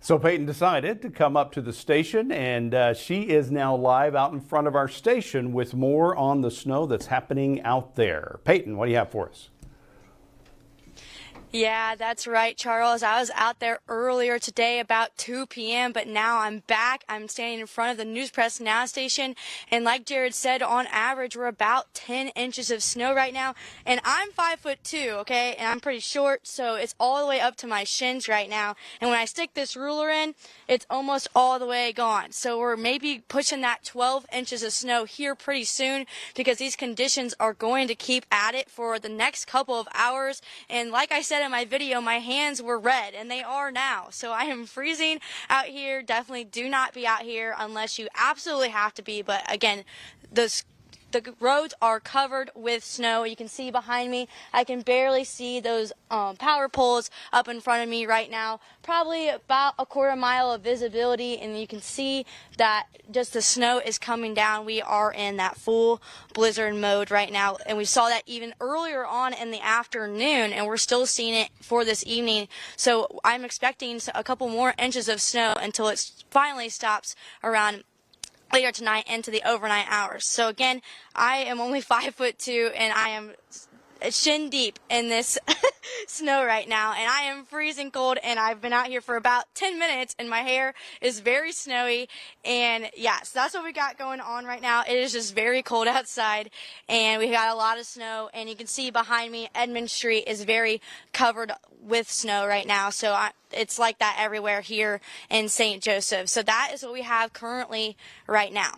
So Peyton decided to come up to the station, and she is now live out in front of our station with more on the snow that's happening out there. Peyton, what do you have for us? Yeah, that's right, Charles. I was out there earlier today about 2 p.m., but now I'm back. I'm standing in front of the News Press Now station, and like Jared said, on average, we're about 10 inches of snow right now, and I'm 5'2", okay, and I'm pretty short, so it's all the way up to my shins right now, and when I stick this ruler in, it's almost all the way gone, so we're maybe pushing that 12 inches of snow here pretty soon, because these conditions are going to keep at it for the next couple of hours, and like I said in my video, my hands were red, and they are now. So I am freezing out here. Definitely do not be out here unless you absolutely have to be. But again, the roads are covered with snow. You can see behind me, I can barely see those power poles up in front of me right now. Probably about a quarter mile of visibility, and you can see that just the snow is coming down. We are in that full blizzard mode right now, and we saw that even earlier on in the afternoon, and we're still seeing it for this evening. So I'm expecting a couple more inches of snow until it finally stops around later tonight into the overnight hours. So again, I am only 5'2", and I am shin deep in this snow right now, and I am freezing cold, and I've been out here for about 10 minutes, and my hair is very snowy, and yeah, so that's what we got going on right now. It is just very cold outside, and we got a lot of snow, and you can see behind me, Edmond Street is very covered with snow right now, so it's like that everywhere here in St. Joseph. So that is what we have currently right now.